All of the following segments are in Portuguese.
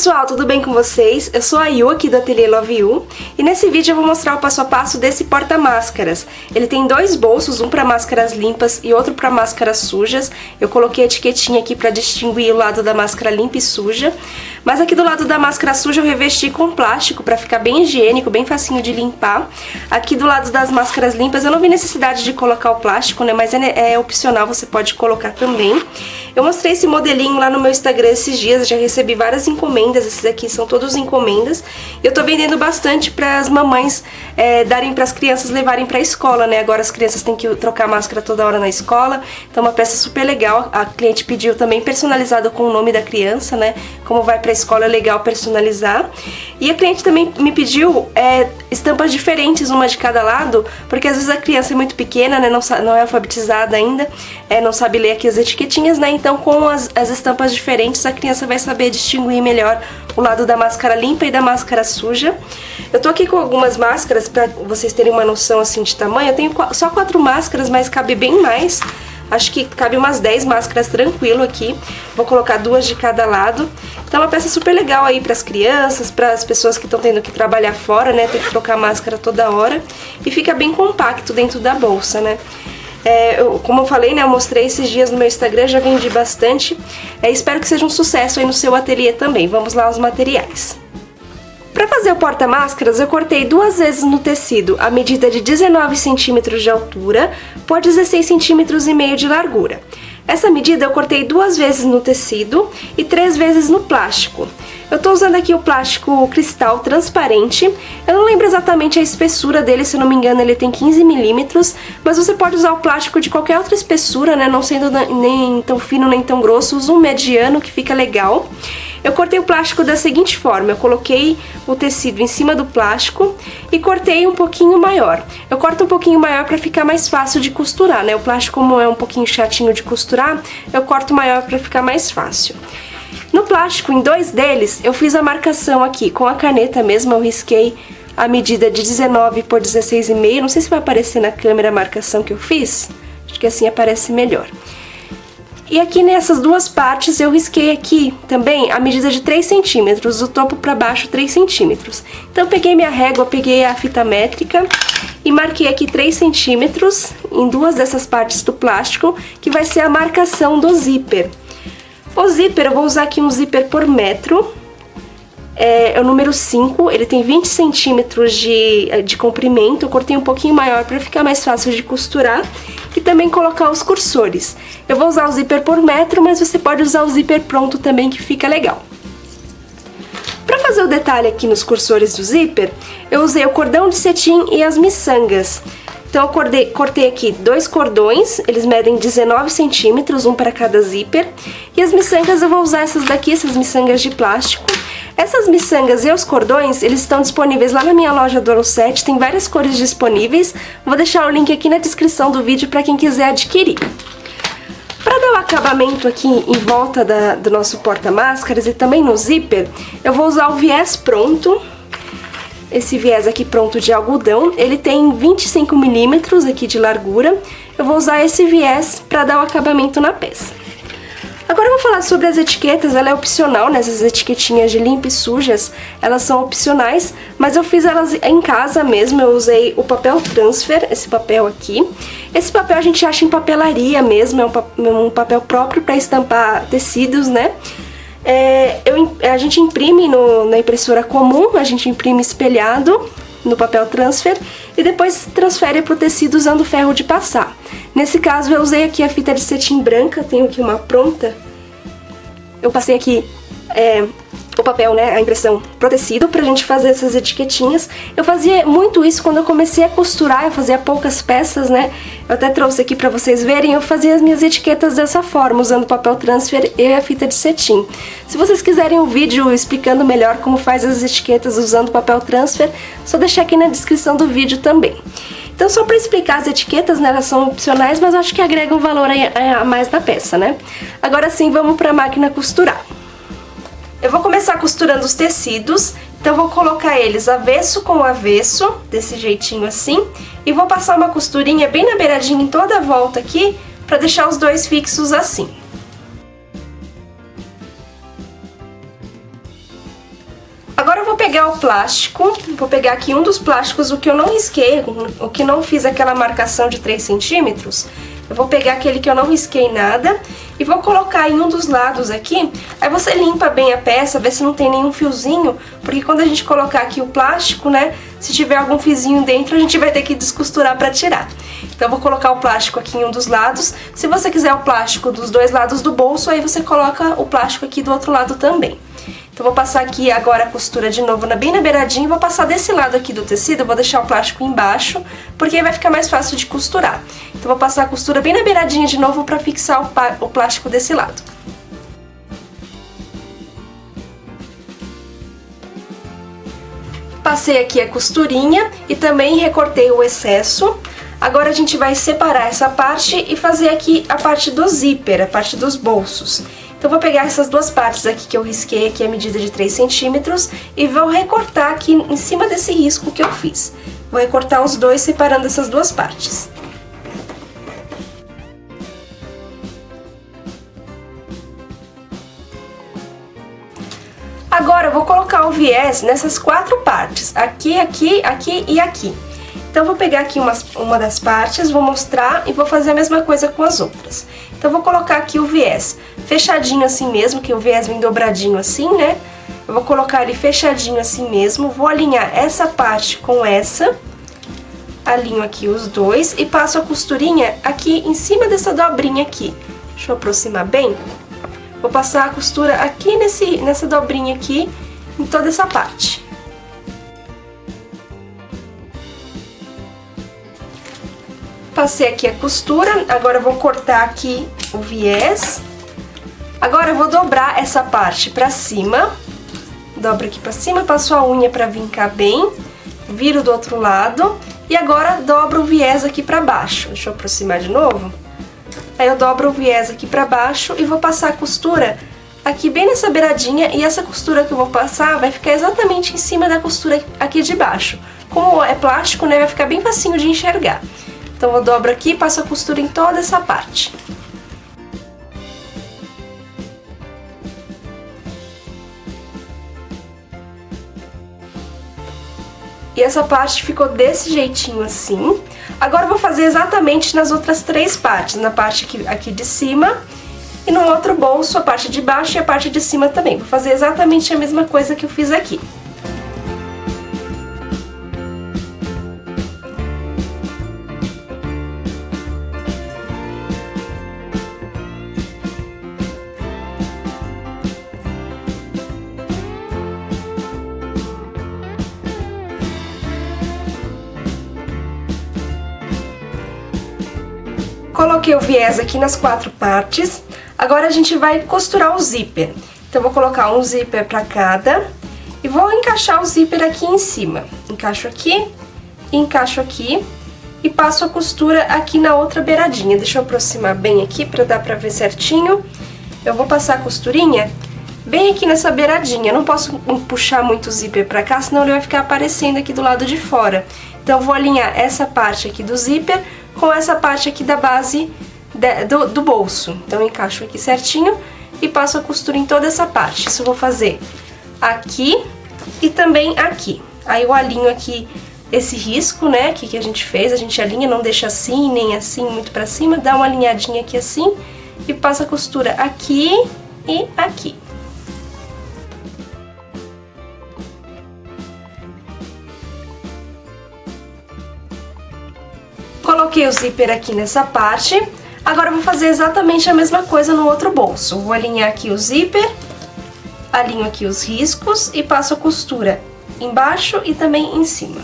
pessoal, tudo bem com vocês? Eu sou a Yu aqui do Ateliê Love You e nesse vídeo eu vou mostrar o passo a passo desse porta-máscaras. Ele tem dois bolsos, um para máscaras limpas e outro para máscaras sujas. Eu coloquei a etiquetinha aqui para distinguir o lado da máscara limpa e suja. Mas aqui do lado da máscara suja eu revesti com plástico para ficar bem higiênico, bem facinho de limpar. Aqui do lado das máscaras limpas eu não vi necessidade de colocar o plástico, né? Mas é opcional, você pode colocar também. Eu mostrei esse modelinho lá no meu Instagram esses dias, já recebi várias encomendas, esses aqui são todos encomendas. E eu tô vendendo bastante para as mamães darem para as crianças levarem para a escola, né? Agora as crianças têm que trocar máscara toda hora na escola, então uma peça super legal. A cliente pediu também personalizado com o nome da criança, né? Como vai para a escola é legal personalizar. E a cliente também me pediu estampas diferentes, uma de cada lado, porque às vezes a criança é muito pequena, né? Não é alfabetizada ainda, não sabe ler aqui as etiquetinhas, né? Então com as estampas diferentes a criança vai saber distinguir melhor o lado da máscara limpa e da máscara suja. Eu tô aqui com algumas máscaras pra vocês terem uma noção assim de tamanho. Eu tenho só 4 máscaras, mas cabe bem mais. Acho que cabe umas 10 máscaras tranquilo aqui. Vou colocar 2 de cada lado. Então é uma peça super legal aí pras crianças, pras pessoas que estão tendo que trabalhar fora, né? Tem que trocar máscara toda hora. E fica bem compacto dentro da bolsa, né? Como eu falei, né, eu mostrei esses dias no meu Instagram, já vendi bastante. Espero que seja um sucesso aí no seu ateliê também. Vamos lá aos materiais. Para fazer o porta-máscaras, eu cortei 2 vezes no tecido a medida de 19 centímetros de altura por 16 centímetros e meio de largura. Essa medida eu cortei 2 vezes no tecido e 3 vezes no plástico. Eu tô usando aqui o plástico cristal transparente. Eu não lembro exatamente a espessura dele, se eu não me engano ele tem 15 milímetros, mas você pode usar o plástico de qualquer outra espessura, né? Não sendo nem tão fino nem tão grosso, usa um mediano que fica legal. Eu cortei o plástico da seguinte forma, eu coloquei o tecido em cima do plástico e cortei um pouquinho maior. Eu corto um pouquinho maior para ficar mais fácil de costurar, né? O plástico, como é um pouquinho chatinho de costurar, eu corto maior para ficar mais fácil. No plástico, em 2 deles, eu fiz a marcação aqui, com a caneta mesmo, eu risquei a medida de 19 por 16,5, não sei se vai aparecer na câmera a marcação que eu fiz, acho que assim aparece melhor. E aqui nessas 2 partes eu risquei aqui também a medida de 3 centímetros, do topo para baixo 3 centímetros. Então eu peguei minha régua, peguei a fita métrica e marquei aqui 3 centímetros em 2 dessas partes do plástico, que vai ser a marcação do zíper. O zíper, eu vou usar aqui um zíper por metro, é o número 5, ele tem 20 centímetros de comprimento, eu cortei um pouquinho maior para ficar mais fácil de costurar e também colocar os cursores. Eu vou usar o zíper por metro, mas você pode usar o zíper pronto também, que fica legal. Para fazer o detalhe aqui nos cursores do zíper, eu usei o cordão de cetim e as miçangas. Então eu cortei aqui 2 cordões, eles medem 19 centímetros, um para cada zíper. E as miçangas eu vou usar essas daqui, essas miçangas de plástico. Essas miçangas e os cordões, eles estão disponíveis lá na minha loja do Oro7, tem várias cores disponíveis. Vou deixar o link aqui na descrição do vídeo para quem quiser adquirir. Para dar o acabamento aqui em volta do nosso porta-máscaras e também no zíper, eu vou usar o viés pronto. Esse viés aqui pronto de algodão, ele tem 25 milímetros aqui de largura. Eu vou usar esse viés para dar o acabamento na peça. Agora eu vou falar sobre as etiquetas, ela é opcional, né? Essas etiquetinhas de limpa e sujas, elas são opcionais, mas eu fiz elas em casa mesmo, eu usei o papel transfer, esse papel aqui. Esse papel a gente acha em papelaria mesmo, é um papel próprio para estampar tecidos, né? A gente imprime na impressora comum, a gente imprime espelhado no papel transfer e depois transfere para o tecido usando ferro de passar. Nesse caso eu usei aqui a fita de cetim branca, tenho aqui uma pronta. Eu passei aqui o papel, né, a impressão pro tecido pra gente fazer essas etiquetinhas. Eu fazia muito isso quando eu comecei a costurar, eu fazia poucas peças, né? Eu até trouxe aqui pra vocês verem, eu fazia as minhas etiquetas dessa forma, usando papel transfer e a fita de cetim. Se vocês quiserem um vídeo explicando melhor como faz as etiquetas usando papel transfer, só deixar aqui na descrição do vídeo também. Então só pra explicar as etiquetas, né, elas são opcionais, mas eu acho que agregam valor a mais na peça, né? Agora sim, vamos pra máquina costurar. Eu vou começar costurando os tecidos, então eu vou colocar eles avesso com avesso, desse jeitinho assim, e vou passar uma costurinha bem na beiradinha em toda a volta aqui, pra deixar os dois fixos assim. Agora eu vou pegar o plástico, vou pegar aqui um dos plásticos, o que eu não risquei, o que não fiz aquela marcação de 3 centímetros. Eu vou pegar aquele que eu não risquei nada e vou colocar em um dos lados aqui. Aí você limpa bem a peça, vê se não tem nenhum fiozinho, porque quando a gente colocar aqui o plástico, né, se tiver algum fiozinho dentro, a gente vai ter que descosturar para tirar. Então eu vou colocar o plástico aqui em um dos lados. Se você quiser o plástico dos dois lados do bolso, aí você coloca o plástico aqui do outro lado também. Então vou passar aqui agora a costura de novo bem na beiradinha e vou passar desse lado aqui do tecido, eu vou deixar o plástico embaixo, porque aí vai ficar mais fácil de costurar. Então vou passar a costura bem na beiradinha de novo para fixar o plástico desse lado. Passei aqui a costurinha e também recortei o excesso. Agora a gente vai separar essa parte e fazer aqui a parte do zíper, a parte dos bolsos. Então vou pegar essas duas partes aqui que eu risquei, aqui a medida de 3 centímetros, e vou recortar aqui em cima desse risco que eu fiz. Vou recortar os dois separando essas duas partes. Agora eu vou colocar o viés nessas 4 partes, aqui, aqui, aqui e aqui. Então eu vou pegar aqui uma das partes, vou mostrar e vou fazer a mesma coisa com as outras. Então eu vou colocar aqui o viés fechadinho assim mesmo, que o viés vem dobradinho assim, né? Eu vou colocar ele fechadinho assim mesmo, vou alinhar essa parte com essa, alinho aqui os dois e passo a costurinha aqui em cima dessa dobrinha aqui. Deixa eu aproximar bem. Vou passar a costura aqui nessa dobrinha aqui, em toda essa parte. Passei aqui a costura, agora eu vou cortar aqui o viés. Agora eu vou dobrar essa parte pra cima. Dobro aqui pra cima, passo a unha pra vincar bem. Viro do outro lado. E agora dobro o viés aqui pra baixo. Deixa eu aproximar de novo. Aí eu dobro o viés aqui pra baixo e vou passar a costura aqui bem nessa beiradinha. E essa costura que eu vou passar vai ficar exatamente em cima da costura aqui de baixo. Como é plástico, né, vai ficar bem facinho de enxergar. Então eu dobro aqui e passo a costura em toda essa parte. E essa parte ficou desse jeitinho assim. Agora eu vou fazer exatamente nas outras 3 partes. Na parte aqui de cima e no outro bolso, a parte de baixo e a parte de cima também. Vou fazer exatamente a mesma coisa que eu fiz aqui. Coloquei o viés aqui nas 4 partes. Agora a gente vai costurar o zíper. Então eu vou colocar um zíper para cada e vou encaixar o zíper aqui em cima. Encaixo aqui, encaixo aqui e passo a costura aqui na outra beiradinha. Deixa eu aproximar bem aqui para dar para ver certinho. Eu vou passar a costurinha bem aqui nessa beiradinha. Eu não posso puxar muito o zíper para cá, senão ele vai ficar aparecendo aqui do lado de fora. Então eu vou alinhar essa parte aqui do zíper com essa parte aqui da base do bolso. Então eu encaixo aqui certinho e passo a costura em toda essa parte. Isso eu vou fazer aqui e também aqui. Aí eu alinho aqui esse risco, né, aqui que a gente fez, a gente alinha, não deixa assim, nem assim, muito pra cima, dá uma alinhadinha aqui assim e passa a costura aqui e aqui. Coloquei o zíper aqui nessa parte. Agora eu vou fazer exatamente a mesma coisa no outro bolso. Vou alinhar aqui o zíper, alinho aqui os riscos e passo a costura embaixo e também em cima.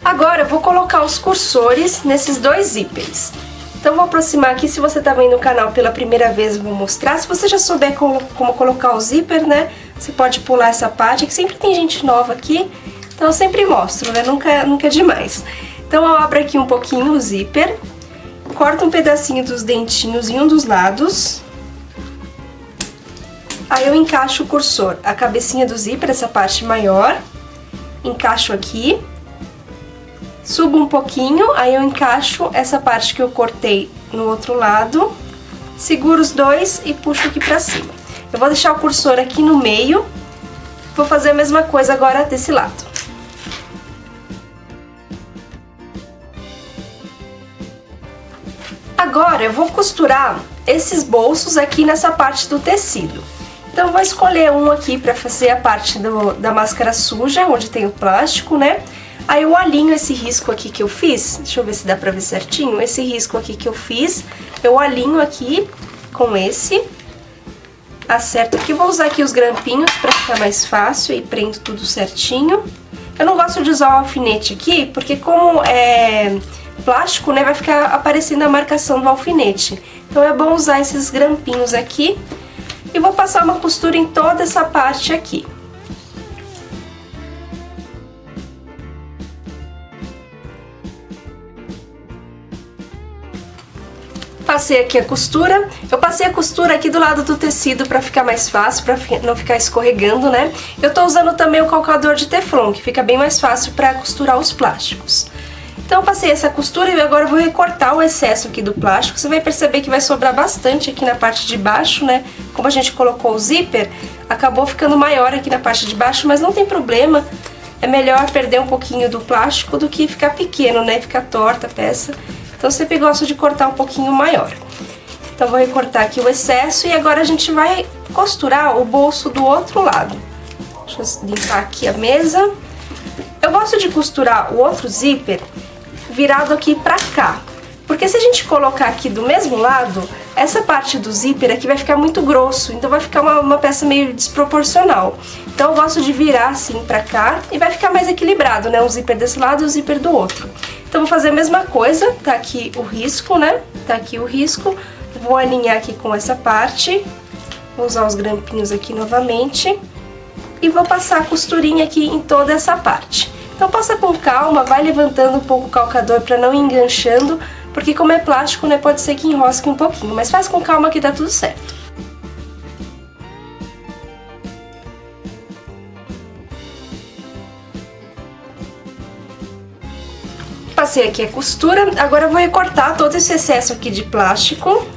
Agora eu vou colocar os cursores nesses 2 zíperes. Então vou aproximar aqui, se você tá vendo o canal pela primeira vez eu vou mostrar. Se você já souber como colocar o zíper, né, você pode pular essa parte, que sempre tem gente nova aqui. Então eu sempre mostro, né? Nunca é demais. Então eu abro aqui um pouquinho o zíper, corto um pedacinho dos dentinhos em um dos lados. Aí eu encaixo o cursor, a cabecinha do zíper, essa parte maior. Encaixo aqui. Subo um pouquinho, aí eu encaixo essa parte que eu cortei no outro lado. Seguro os dois e puxo aqui pra cima. Eu vou deixar o cursor aqui no meio. Vou fazer a mesma coisa agora desse lado. Agora eu vou costurar esses bolsos aqui nessa parte do tecido. Então eu vou escolher um aqui para fazer a parte da máscara suja, onde tem o plástico, né? Aí eu alinho esse risco aqui que eu fiz, deixa eu ver se dá pra ver certinho, esse risco aqui que eu fiz, eu alinho aqui com esse, acerto aqui, vou usar aqui os grampinhos pra ficar mais fácil e prendo tudo certinho. Eu não gosto de usar o alfinete aqui, porque como é plástico, né, vai ficar aparecendo a marcação do alfinete. Então é bom usar esses grampinhos aqui e vou passar uma costura em toda essa parte aqui. Passei aqui a costura, eu passei a costura aqui do lado do tecido pra ficar mais fácil, pra não ficar escorregando, né? Eu tô usando também o calcador de teflon, que fica bem mais fácil pra costurar os plásticos. Então eu passei essa costura e agora eu vou recortar o excesso aqui do plástico. Você vai perceber que vai sobrar bastante aqui na parte de baixo, né? Como a gente colocou o zíper, acabou ficando maior aqui na parte de baixo, mas não tem problema. É melhor perder um pouquinho do plástico do que ficar pequeno, né? Ficar torta a peça. Então eu sempre gosto de cortar um pouquinho maior. Então vou recortar aqui o excesso e agora a gente vai costurar o bolso do outro lado. Deixa eu limpar aqui a mesa. Eu gosto de costurar o outro zíper virado aqui pra cá. Porque se a gente colocar aqui do mesmo lado, essa parte do zíper aqui vai ficar muito grosso, então vai ficar uma peça meio desproporcional. Então eu gosto de virar assim pra cá e vai ficar mais equilibrado, né? Um zíper desse lado e o zíper do outro. Então vou fazer a mesma coisa, tá aqui o risco, né? Tá aqui o risco. Vou alinhar aqui com essa parte. Vou usar os grampinhos aqui novamente. E vou passar a costurinha aqui em toda essa parte. Então passa com calma, vai levantando um pouco o calcador pra não ir enganchando, porque como é plástico, né, pode ser que enrosque um pouquinho, mas faz com calma que dá tudo certo. Passei aqui a costura, agora eu vou recortar todo esse excesso aqui de plástico.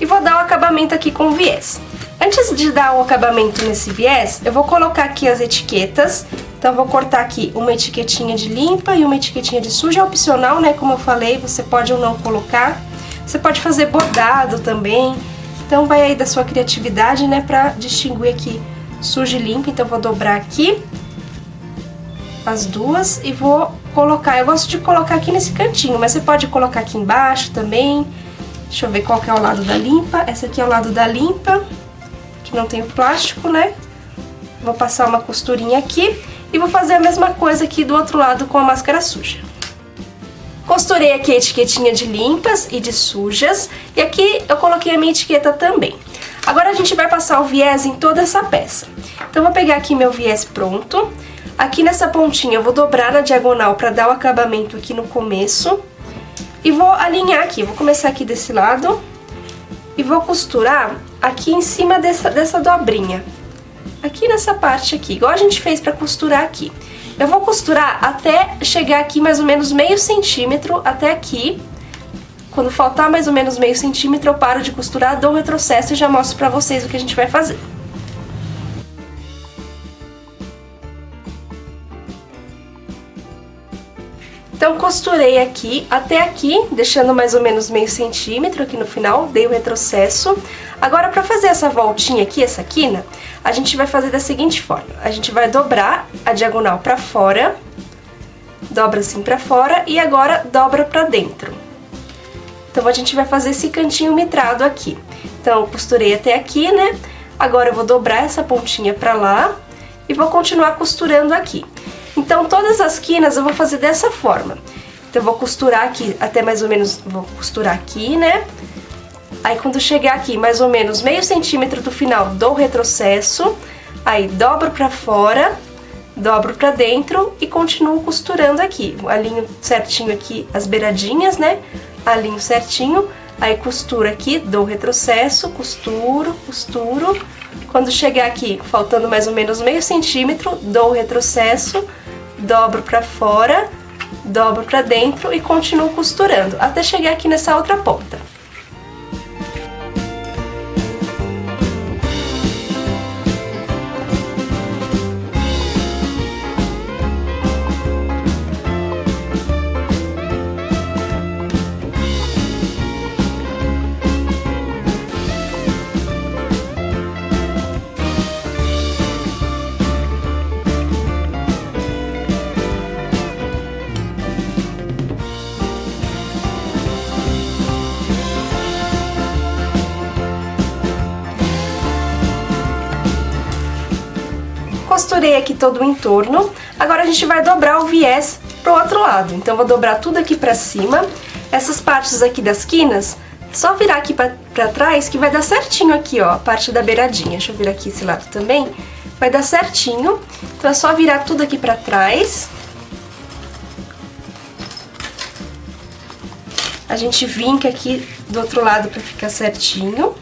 E vou dar o acabamento aqui com viés. Antes de dar o acabamento nesse viés, eu vou colocar aqui as etiquetas. Então eu vou cortar aqui uma etiquetinha de limpa e uma etiquetinha de suja, é opcional, né? Como eu falei, você pode ou não colocar. Você pode fazer bordado também. Então vai aí da sua criatividade, né? Pra distinguir aqui suja e limpa. Então eu vou dobrar aqui as duas e vou colocar. Eu gosto de colocar aqui nesse cantinho, mas você pode colocar aqui embaixo também. Deixa eu ver qual que é o lado da limpa. Essa aqui é o lado da limpa, que não tem o plástico, né? Vou passar uma costurinha aqui e vou fazer a mesma coisa aqui do outro lado com a máscara suja. Costurei aqui a etiquetinha de limpas e de sujas e aqui eu coloquei a minha etiqueta também. Agora a gente vai passar o viés em toda essa peça. Então eu vou pegar aqui meu viés pronto. Aqui nessa pontinha eu vou dobrar na diagonal para dar o acabamento aqui no começo. E vou alinhar aqui, vou começar aqui desse lado e vou costurar aqui em cima dessa dobrinha. Aqui nessa parte aqui, igual a gente fez pra costurar aqui. Eu vou costurar até chegar aqui mais ou menos meio centímetro, até aqui. Quando faltar mais ou menos meio centímetro, eu paro de costurar, dou um retrocesso e já mostro pra vocês o que a gente vai fazer. Então costurei aqui até aqui, deixando mais ou menos meio centímetro aqui no final, dei o retrocesso. Agora pra fazer essa voltinha aqui, essa quina, a gente vai fazer da seguinte forma. A gente vai dobrar a diagonal pra fora, dobra assim pra fora e agora dobra pra dentro. Então a gente vai fazer esse cantinho mitrado aqui. Então eu costurei até aqui, né? Agora eu vou dobrar essa pontinha pra lá e vou continuar costurando aqui. Então todas as quinas eu vou fazer dessa forma. Então eu vou costurar aqui até mais ou menos, vou costurar aqui, né? Aí quando chegar aqui mais ou menos meio centímetro do final, dou o retrocesso, aí dobro pra fora, dobro pra dentro e continuo costurando aqui. Alinho certinho aqui as beiradinhas, né? Alinho certinho, aí costuro aqui, dou o retrocesso, costuro, costuro. Quando chegar aqui, faltando mais ou menos meio centímetro, dou o retrocesso, dobro pra fora, dobro pra dentro e continuo costurando, até chegar aqui nessa outra ponta. Costurei aqui todo o entorno, agora a gente vai dobrar o viés pro outro lado. Então vou dobrar tudo aqui pra cima, essas partes aqui das quinas, só virar aqui pra trás que vai dar certinho aqui, ó, a parte da beiradinha. Deixa eu virar aqui esse lado também, vai dar certinho. Então é só virar tudo aqui pra trás. A gente vinca aqui do outro lado pra ficar certinho.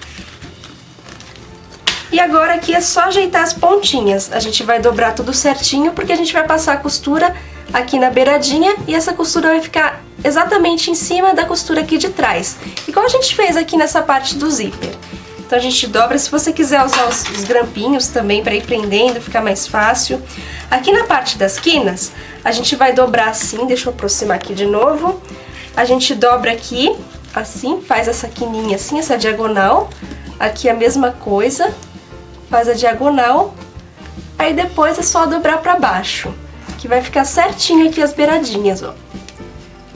E agora aqui é só ajeitar as pontinhas. A gente vai dobrar tudo certinho porque a gente vai passar a costura aqui na beiradinha e essa costura vai ficar exatamente em cima da costura aqui de trás. Igual a gente fez aqui nessa parte do zíper. Então a gente dobra, se você quiser usar os grampinhos também para ir prendendo, ficar mais fácil. Aqui na parte das quinas, a gente vai dobrar assim, deixa eu aproximar aqui de novo. A gente dobra aqui, assim, faz essa quininha assim, essa diagonal. Aqui a mesma coisa. Faz a diagonal, aí depois é só dobrar pra baixo, que vai ficar certinho aqui as beiradinhas, ó.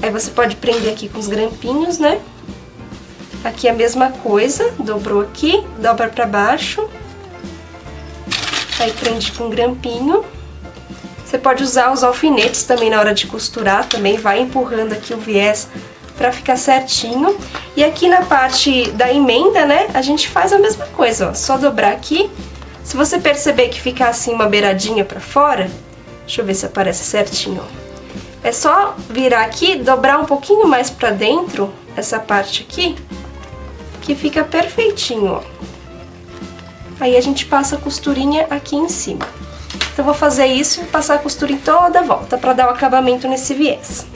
Aí você pode prender aqui com os grampinhos, né? Aqui a mesma coisa, dobrou aqui, dobra pra baixo, aí prende com grampinho. Você pode usar os alfinetes também na hora de costurar, também vai empurrando aqui o viés pra ficar certinho. E aqui na parte da emenda, né, a gente faz a mesma coisa, ó, só dobrar aqui. Se você perceber que fica assim uma beiradinha pra fora, deixa eu ver se aparece certinho, ó. É só virar aqui, dobrar um pouquinho mais pra dentro, essa parte aqui, que fica perfeitinho, ó. Aí a gente passa a costurinha aqui em cima. Então vou fazer isso e passar a costura em toda a volta pra dar o acabamento nesse viés.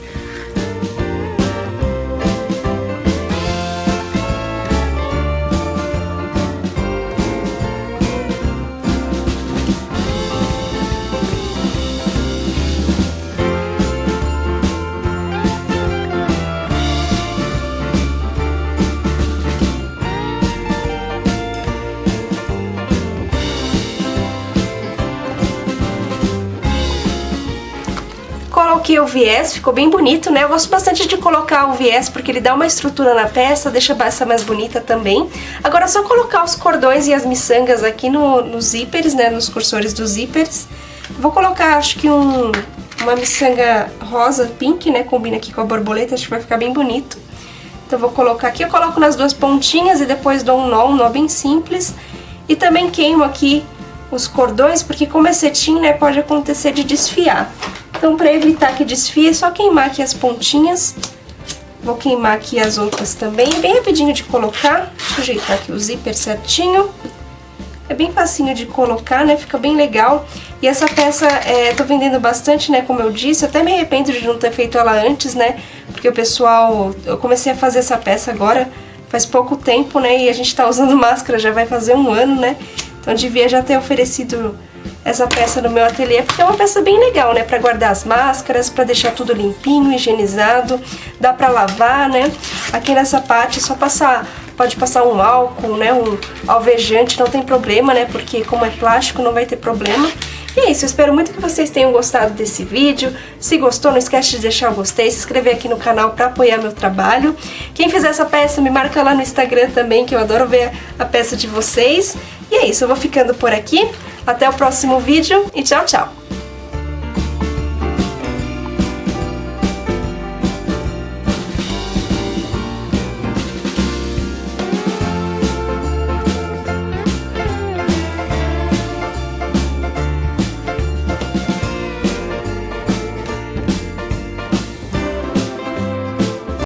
Coloquei o viés, ficou bem bonito, né? Eu gosto bastante de colocar o viés porque ele dá uma estrutura na peça, deixa a peça mais bonita também. Agora é só colocar os cordões e as miçangas aqui nos zíperes, né? Nos cursores dos zíperes. Vou colocar, acho que uma miçanga rosa, pink, né? Combina aqui com a borboleta, acho que vai ficar bem bonito. Então vou colocar aqui, eu coloco nas duas pontinhas e depois dou um nó bem simples. E também queimo aqui os cordões, porque como é cetim, né? Pode acontecer de desfiar. Então, para evitar que desfie, é só queimar aqui as pontinhas. Vou queimar aqui as outras também, bem rapidinho de colocar. Deixa eu ajeitar aqui o zíper certinho. É bem facinho de colocar, né? Fica bem legal. E essa peça, tô vendendo bastante, né? Como eu disse, até me arrependo de não ter feito ela antes, né? Porque o pessoal... Eu comecei a fazer essa peça agora faz pouco tempo, né? E a gente tá usando máscara, já vai fazer um ano, né? Então, devia já ter oferecido essa peça no meu ateliê, porque é uma peça bem legal, né? Pra guardar as máscaras, pra deixar tudo limpinho, higienizado. Dá pra lavar, né? Aqui nessa parte é só passar, pode passar um álcool, né? Um alvejante, não tem problema, né? Porque como é plástico, não vai ter problema. E é isso, eu espero muito que vocês tenham gostado desse vídeo. Se gostou, não esquece de deixar o gostei, se inscrever aqui no canal pra apoiar meu trabalho. Quem fizer essa peça, me marca lá no Instagram também, que eu adoro ver a peça de vocês. E é isso, eu vou ficando por aqui. Até o próximo vídeo e tchau, tchau!